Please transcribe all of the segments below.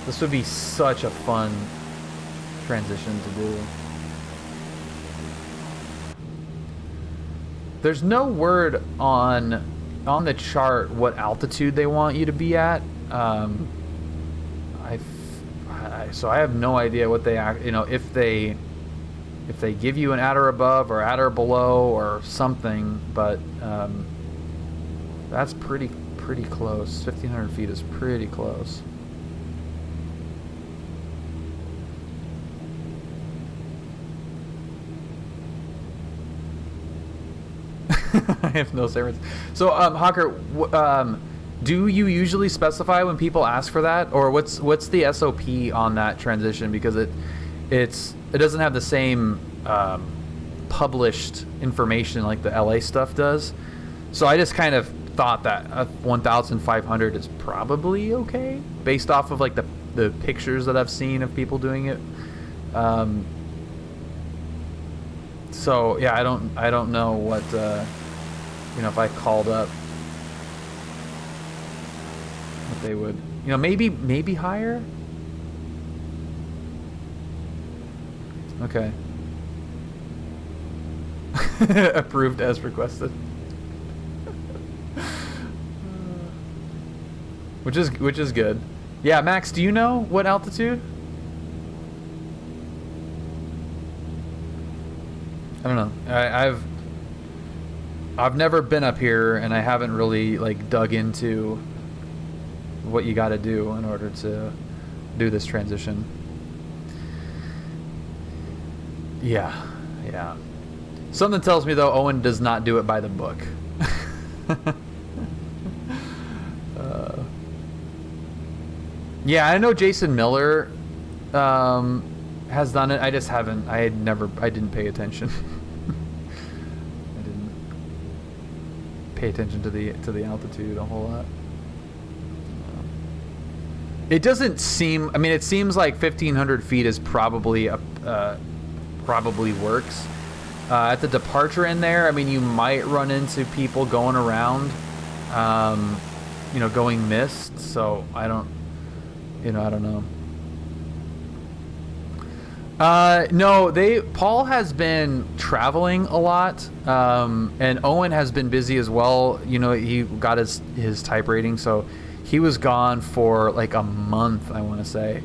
This would be such a fun transition to do. There's no word on the chart what altitude they want you to be at. So I have no idea what they, you know, if they give you an at or above or at or below or something, but that's pretty close. 1,500 feet is pretty close. I have no savings. So, Hawker, do you usually specify when people ask for that, or what's the SOP on that transition? Because it doesn't have the same published information like the LA stuff does. So I just kind of thought that 1,500 is probably okay based off of like the pictures that I've seen of people doing it. So yeah, I don't know what you know, if I called up, what they would, you know, maybe higher. Okay. Approved as requested. Which is good. Yeah, Max, do you know what altitude? I don't know. I've never been up here, and I haven't really like dug into what you got to do in order to do this transition. Yeah. Something tells me though Owen does not do it by the book. Yeah, I know Jason Miller has done it. I just haven't. I didn't pay attention. I didn't pay attention to the altitude a whole lot. It doesn't seem. I mean, it seems like 1,500 feet is probably probably works. At the departure in there, I mean, you might run into people going around, you know, going missed. So I don't know. No, Paul has been traveling a lot, and Owen has been busy as well. You know, he got his type rating, so he was gone for like a month, I want to say.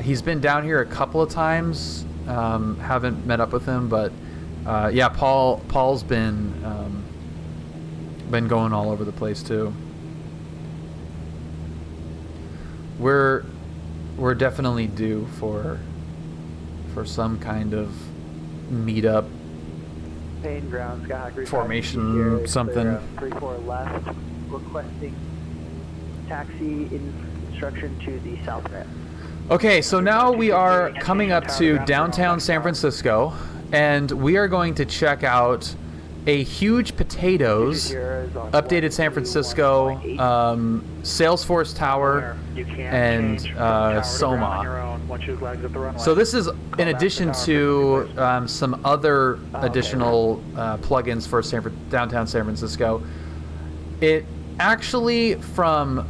He's been down here a couple of times. Haven't met up with him, but yeah, Paul's been going all over the place too. We're definitely due for some kind of meetup, formation, something. 34 left, requesting taxi instruction to the south ramp. Okay, so now we are coming up to downtown San Francisco, and we are going to check out a huge potatoes updated San Francisco, Salesforce Tower, and SoMa. So this is in addition to some other additional plugins for downtown San Francisco. It actually, from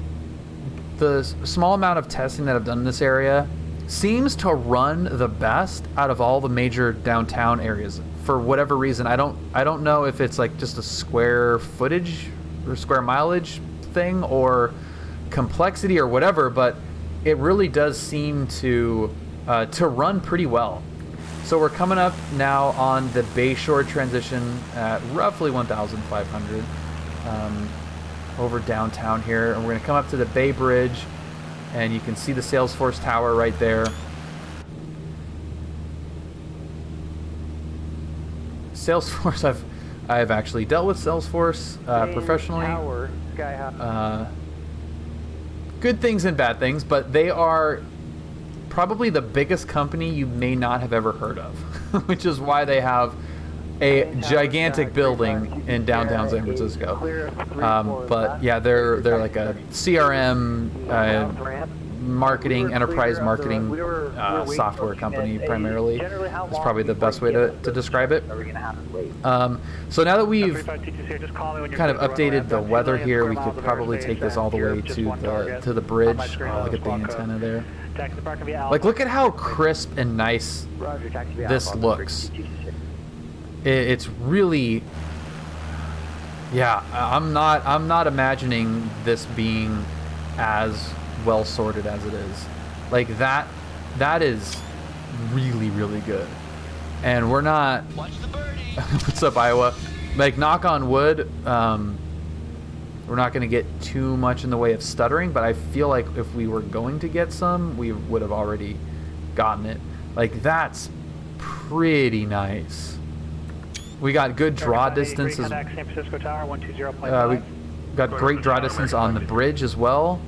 the small amount of testing that I've done in this area, seems to run the best out of all the major downtown areas. For whatever reason, I don't know if it's like just a square footage or square mileage thing or complexity or whatever, but it really does seem to run pretty well. So we're coming up now on the Bayshore transition at roughly 1,500 over downtown here, and we're going to come up to the Bay Bridge, and you can see the Salesforce Tower right there. Salesforce, I've actually dealt with Salesforce professionally. Good things and bad things, but they are probably the biggest company you may not have ever heard of, which is why they have a gigantic building in downtown San Francisco. But yeah, they're like a CRM, marketing, enterprise marketing software company primarily. Is probably the best way to describe it. So now that we've kind of updated the weather here, we could probably take this all the way to the bridge. Oh, look at the antenna there. Like, look at how crisp and nice this looks. It's really, yeah. I'm not imagining this being as well sorted as it is. Like that is really, really good. And we're not. What's up, Iowa? Like, knock on wood. We're not going to get too much in the way of stuttering, but I feel like if we were going to get some, we would have already gotten it. Like, that's pretty nice. We got good draw distances. We got great draw distance on the bridge as well.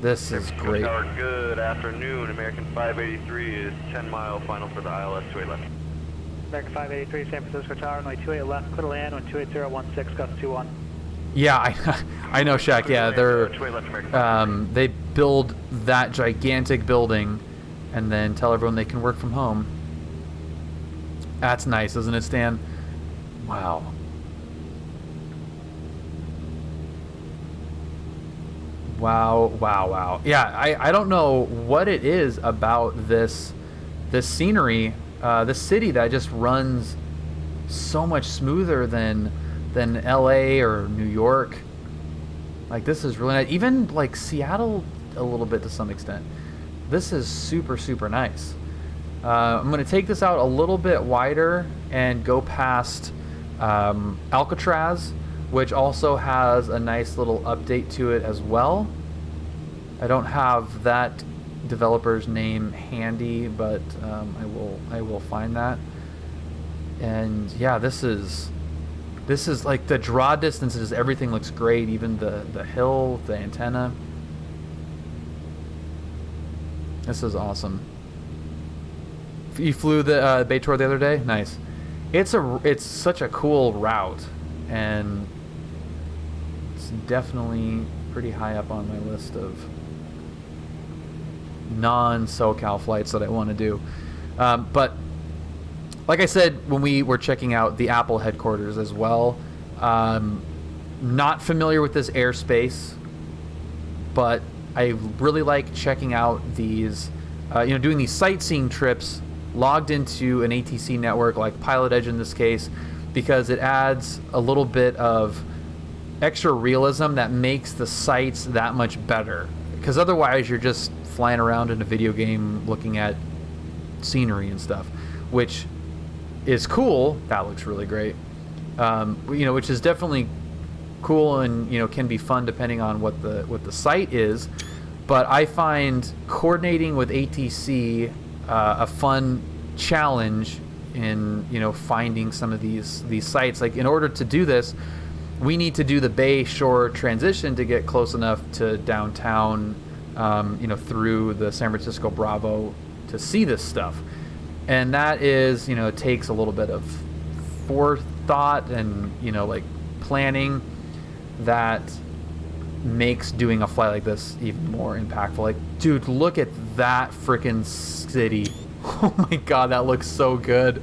This is great. Good afternoon. American 583 is 10 mile final for the ILS 28 left. American 583, San Francisco Tower, runway 28 left, clear to land on 28016, gust 21. Yeah, I know, Shaq. Yeah, they build that gigantic building and then tell everyone they can work from home. That's nice, isn't it, Stan? Wow. Wow, wow, wow. Yeah, I don't know what it is about this scenery, this city that just runs so much smoother than LA or New York. Like, this is really nice. Even like Seattle a little bit to some extent. This is super, super nice. I'm going to take this out a little bit wider and go past Alcatraz, which also has a nice little update to it as well. I don't have that developer's name handy, but I will find that. And yeah, this is like the draw distances, everything looks great, even the hill, the antenna. This is awesome. You flew the Bay Tour the other day? Nice. It's such a cool route, and it's definitely pretty high up on my list of non-SoCal flights that I want to do. But like I said, when we were checking out the Apple headquarters as well, not familiar with this airspace, but I really like checking out these, doing these sightseeing trips logged into an ATC network like PilotEdge in this case, because it adds a little bit of extra realism that makes the sights that much better. Because otherwise you're just flying around in a video game looking at scenery and stuff, which is cool. That looks really great. Which is definitely cool and can be fun depending on what the site is. But I find coordinating with ATC a fun challenge in finding some of these sites. Like, in order to do this, we need to do the Bay Shore transition to get close enough to downtown, through the San Francisco Bravo to see this stuff. And that is, it takes a little bit of forethought and, like planning that makes doing a flight like this even more impactful. Like, dude, look at that freaking city. Oh my god, that looks so good.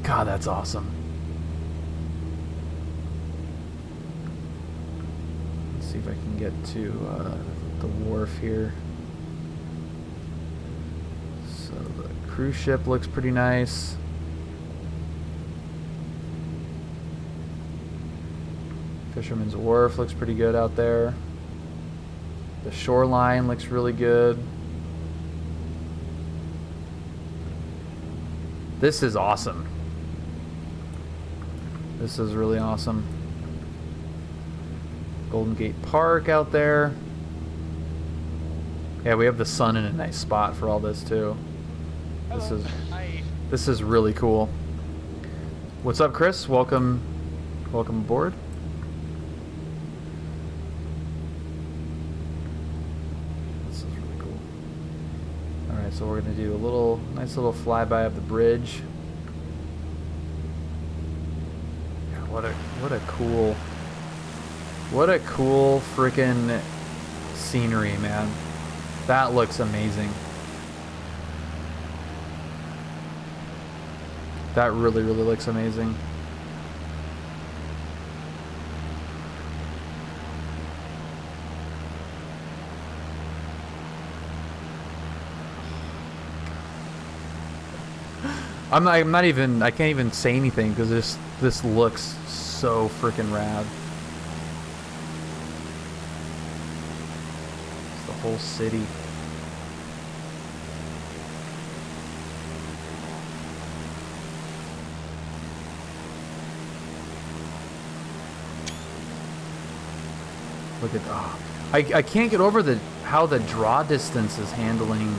God, that's awesome. Let's see if I can get to the wharf here. So the cruise ship looks pretty nice. Fisherman's Wharf looks pretty good out there. The shoreline looks really good. This is awesome. This is really awesome. Golden Gate Park out there. Yeah, we have the sun in a nice spot for all this too. This is really cool. What's up, Chris? Welcome aboard. So we're going to do a nice little flyby of the bridge. Yeah, what a cool What a cool freaking scenery, man. That looks amazing. That really, really looks amazing. I'm not even, I can't even say anything because this looks so freaking rad. It's the whole city. Look at, oh, I can't get over how the draw distance is handling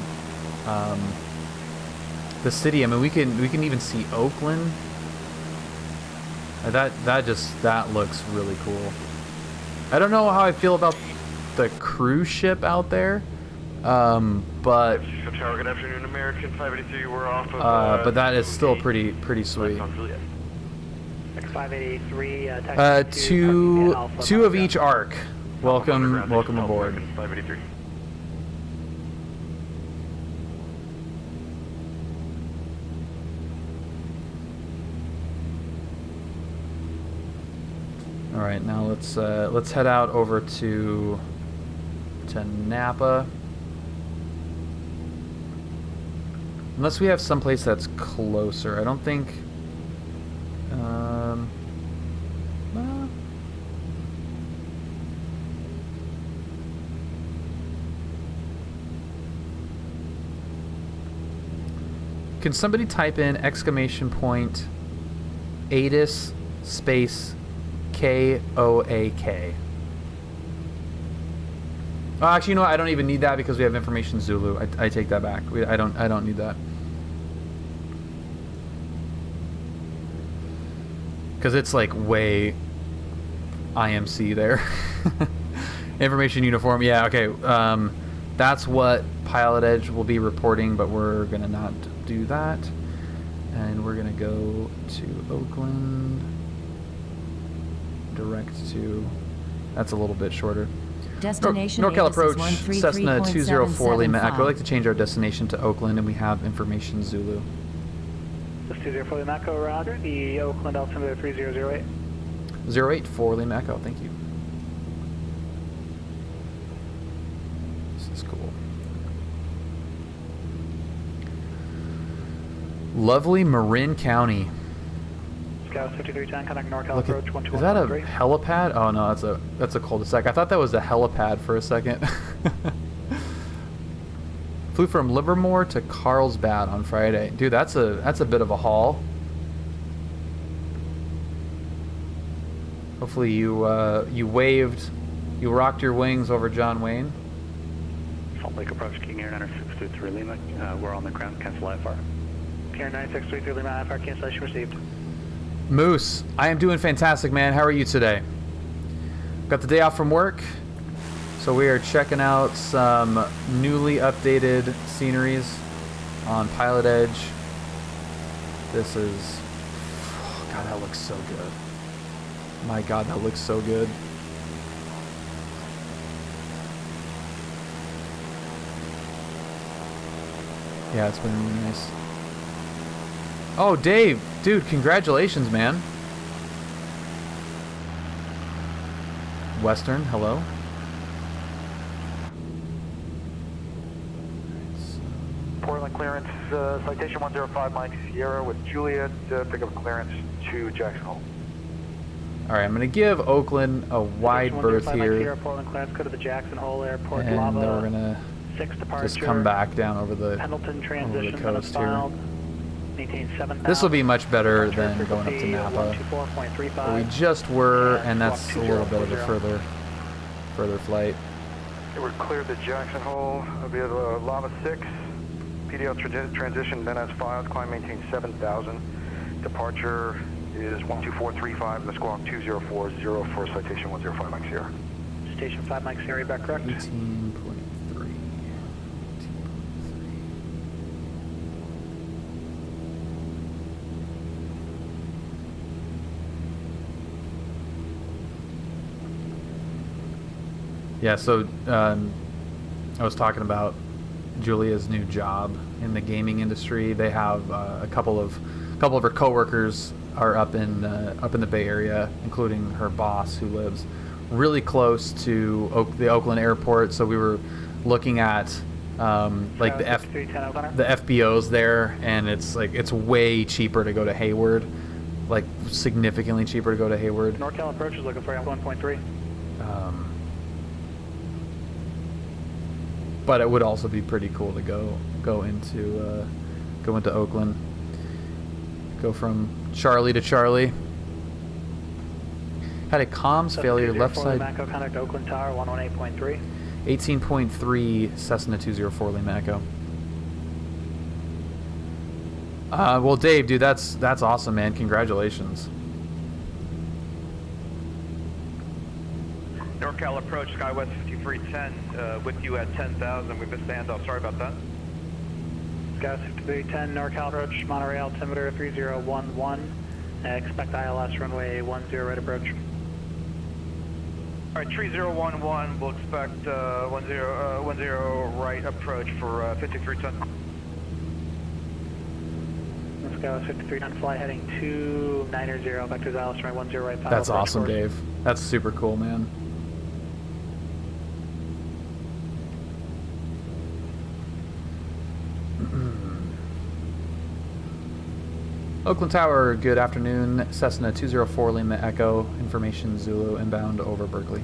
the city. I mean, we can even see Oakland. That looks really cool. I don't know how I feel about the cruise ship out there, but Tower, good afternoon, American 583. We're off of. but that is still pretty sweet. 583. Two of each arc. Welcome aboard. 583. All right, now let's head out over to Napa. Unless we have someplace that's closer. I don't think. Well, can somebody type in exclamation point ATIS space KOAK? Oh, actually, you know what? I don't even need that because we have information Zulu. I take that back. I don't need that. Because it's like way IMC there. Information uniform. Yeah, okay. That's what PilotEdge will be reporting, but we're going to not do that. And we're going to go to Oakland. Direct to... That's a little bit shorter. Destination NorCal ATIS approach, is Cessna 204 Lima Echo. I'd 133.775. like to change our destination to Oakland, and we have information Zulu. This 204 Lima Echo, roger. The Oakland altimeter 3008. 084 Lima Echo, thank you. This is cool. Lovely Marin County. Scout 5310, contact NorCal Look approach at, is that a 12113. helipad? Oh no, that's a cul-de-sac. I thought that was a helipad for a second. Flew from Livermore to Carlsbad on Friday. Dude, that's a bit of a haul. Hopefully you rocked your wings over John Wayne. Salt Lake approach, King Air 9633 Lima. We're on the ground, cancel IFR. Air 9633 Lima, IFR cancellation received. Moose, I am doing fantastic, man. How are you today? Got the day off from work, so we are checking out some newly updated sceneries on PilotEdge. This is... Oh, God, that looks so good. My God, that looks so good. Yeah, it's been really nice. Oh, Dave, dude, congratulations, man. Western, hello. Portland clearance, citation 105 Mike Sierra with Juliet, pick up clearance to Jackson Hole. All right, I'm gonna give Oakland a wide berth here, Portland clearance, go to the Jackson Hole Airport, and Lava, then we're gonna 6 departure. just come back down over the Pendleton transition coast here. filed. Maintain 7,000. This will be much better than Departure going up to Napa. 124.35. Where we just were, and Yeah, that's a little bit of a 2040. further flight. We're cleared to Jackson Hole via the Lava 6. PDL transition then as filed, climb maintain 7,000. Departure is 12435, the squawk 20440 for citation 105 Mike Sierra. Station 5 Mike Sierra, back correct. 18.3. Yeah, so I was talking about Julia's new job in the gaming industry. They have a couple of her coworkers are up in the Bay Area, including her boss, who lives really close to the Oakland airport. So we were looking at like the FBOs there, and it's way cheaper to go to Hayward, like significantly cheaper to go to Hayward. NorCal approach is looking for 1.3. But it would also be pretty cool to go into Oakland. Go from Charlie to Charlie. Had a comms failure left side. Mako, contact Oakland Tower 118.3. 18.3 Cessna 204 Limaco. Well, Dave, dude, that's awesome, man. Congratulations. NorCal approach, SkyWest 5310, with you at 10,000. We missed the handoff. Sorry about that. SkyWest 5310, NorCal approach, Monterey altimeter 3011. Expect ILS runway 10 right approach. All right, 3011, we'll expect 10 right approach for 5310. SkyWest 5310, fly heading 290, vectors ILS runway 10 right. That's awesome, course. Dave. That's super cool, man. Oakland Tower, good afternoon. Cessna 204 Lima Echo, information Zulu inbound over Berkeley.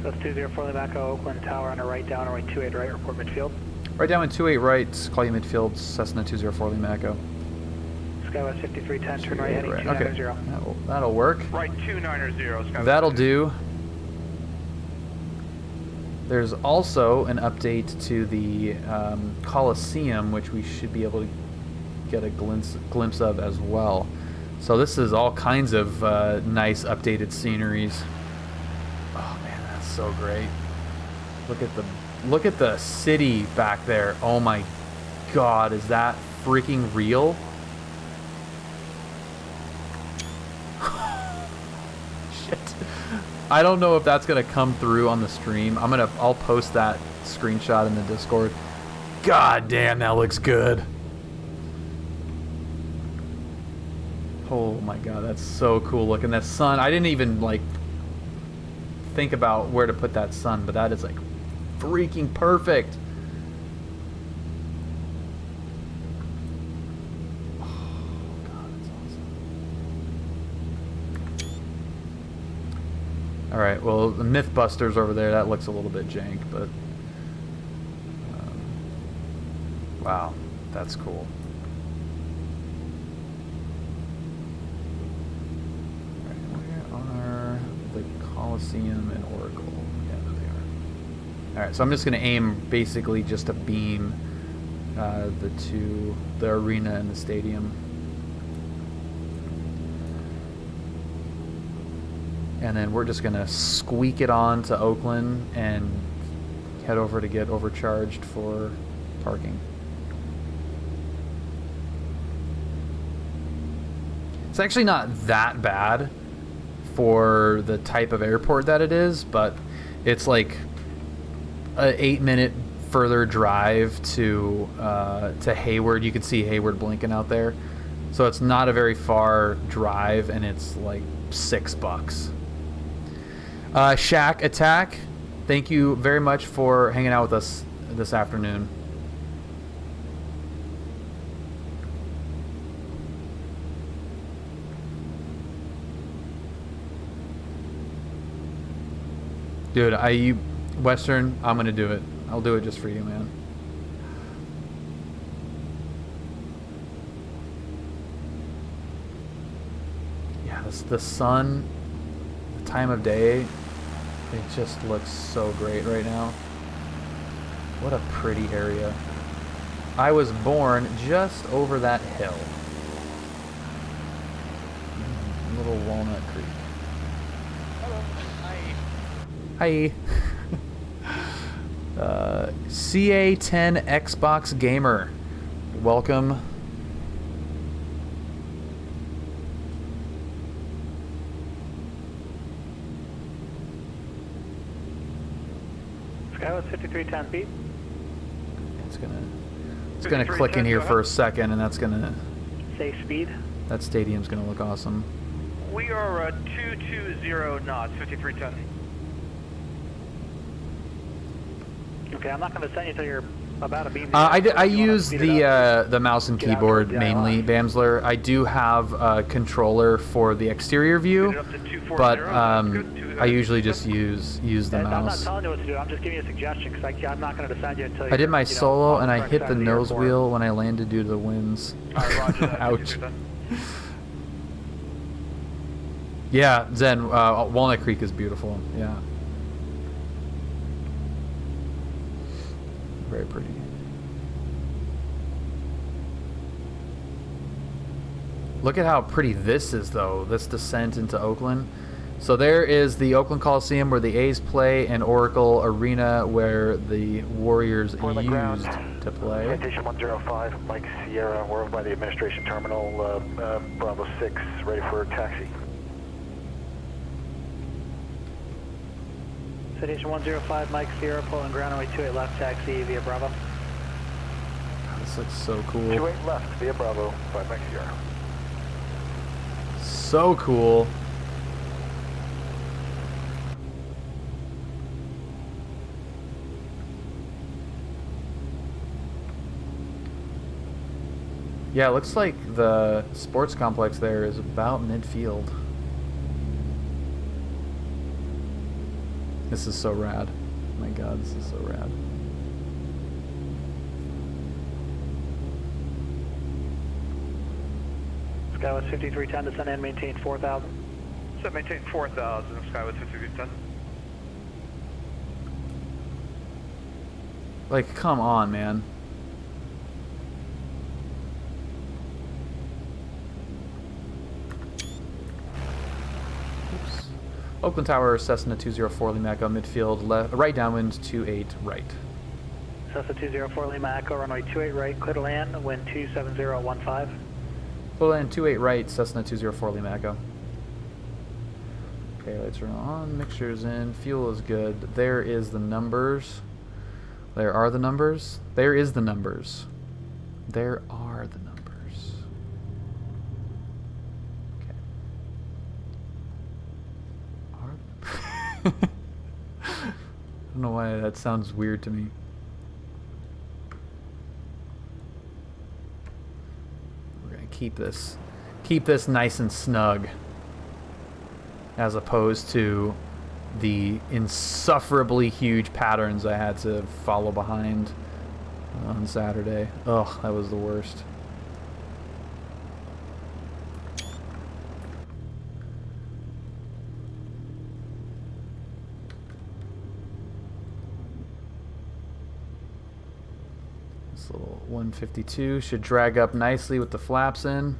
That's 204 Lima Echo, Oakland Tower on a right down, runway 28 right, report midfield. Right down and 28 right, call you midfield, Cessna 204 Lima Echo. SkyWest 5310, turn right heading 290. Okay. That'll work. Right 290, SkyWest. That'll do. There's also an update to the Coliseum, which we should be able to get a glimpse of as well. So this is all kinds of nice updated sceneries. Oh man, that's so great. Look at the city back there. Oh my god, is that freaking real? Shit. I don't know if that's gonna come through on the stream. I'll post that screenshot in the Discord. God damn, that looks good. Oh my god, that's so cool looking. That sun, I didn't even like think about where to put that sun, but that is like freaking perfect. Oh god, that's awesome. Alright, well, the Mythbusters over there, that looks a little bit jank, but wow, that's cool. Coliseum and Oracle. Yeah, there they are. Alright, so I'm just going to aim basically just to beam the arena and the stadium. And then we're just going to squeak it on to Oakland and head over to get overcharged for parking. It's actually not that bad for the type of airport that it is, but it's like an 8-minute further drive to Hayward. You can see Hayward blinking out there, so it's not a very far drive, and it's like $6. Shack Attack, thank you very much for hanging out with us this afternoon. Dude, Western, I'm gonna do it. I'll do it just for you, man. Yeah, the sun, the time of day, it just looks so great right now. What a pretty area. I was born just over that hill. Little Walnut Creek. Hi. CA10 Xbox Gamer, welcome. Skywards 5310 feet. It's gonna click in here for a second, and that's gonna. Safe speed. That stadium's gonna look awesome. We are 220 knots, 5310. Okay, I'm not going to send you until you're about a beam. I use the mouse and keyboard mainly, Bamsler. I do have a controller for the exterior view, but I usually just use the I'm not mouse. telling you what to do. I'm just giving you a suggestion because I'm not going to decide you until I did my you're, solo on and I correct hit side the of nose airport. wheel when I landed due to the winds. Alright, roger that. Ouch. 5310. Yeah, Zen, Walnut Creek is beautiful. Yeah. Very pretty. Look at how pretty this is, though, this descent into Oakland. So there is the Oakland Coliseum where the A's play, and Oracle Arena where the Warriors used to play. Citation 105, Mike Sierra. We're over by the administration terminal, Bravo 6, ready for taxi. Citation 105, Mike Sierra, pulling ground runway 28 left, taxi via Bravo. This looks so cool. 28 left via Bravo by Mike Sierra. So cool. Yeah, it looks like the sports complex there is about midfield. This is so rad. My god, this is so rad. Skywest 5310, descend and maintain 4,000. So maintain 4,000, Skywest 5310. Like, come on, man. Oops. Oakland Tower, Cessna 204 Lima Echo, midfield, left, right downwind, 28 right. Cessna 204 Lima Echo, runway 28 right, clear to land, wind 27015. Full land 28 right, Cessna 204 Lima Echo. Okay, lights are on, mixture's in, fuel is good. There is the numbers. There are the numbers. There is the numbers. There are the numbers. Okay. I don't know why that sounds weird to me. We're gonna keep this nice and snug, as opposed to the insufferably huge patterns I had to follow behind on Saturday. Ugh, that was the worst. This little 152 should drag up nicely with the flaps in.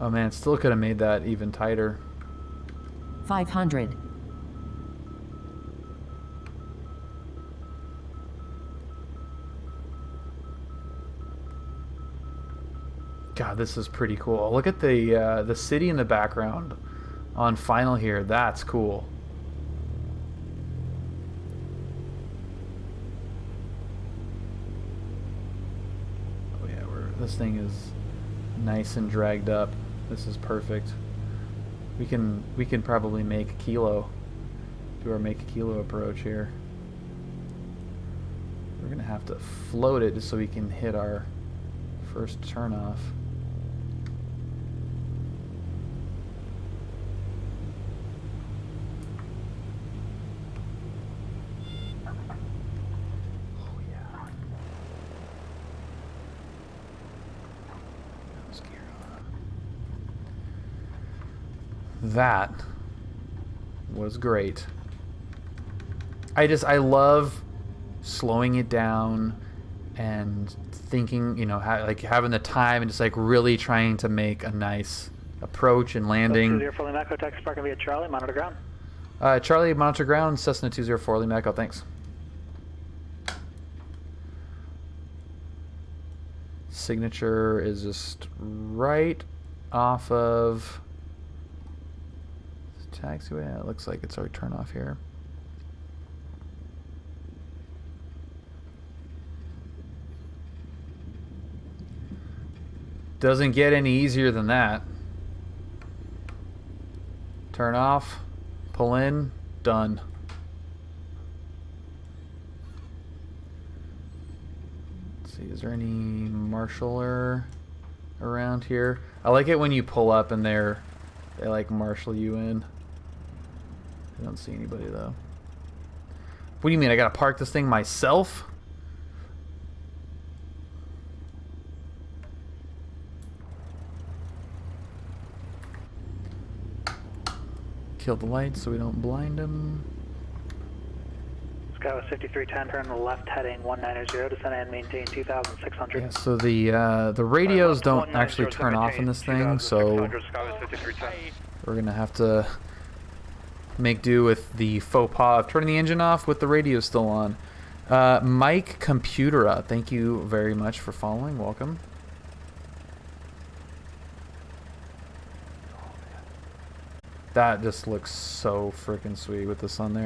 Oh man, still could have made that even tighter. 500. God, this is pretty cool. Look at the city in the background on final here. That's cool. Oh yeah, this thing is nice and dragged up. This is perfect. We can probably make a kilo. Do our make a kilo approach here. We're gonna have to float it just so we can hit our first turnoff. Oh yeah. That was great. I love slowing it down and thinking, you know, like having the time and just like really trying to make a nice approach and landing. 204 Lima Echo, taxi parking via Charlie, monitor ground. Charlie, monitor ground, Cessna 204 Lima Echo, thanks. signature is just right off of taxiway. Yeah, it looks like it's our turn off here. Doesn't get any easier than that. Turn off, pull in, done. Let's see, is there any marshaller around here? I like it when you pull up and they like marshal you in. I don't see anybody though. What do you mean? I gotta park this thing myself? Kill the lights so we don't blind them. Sky was 5310, turn left heading 190, descend and maintain 2600. Yeah, so the radios don't actually turn off in this thing, so we're gonna have to make do with the faux pas of turning the engine off with the radio still on. Mike Computera, thank you very much for following. Welcome. That just looks so freaking sweet with the sun there.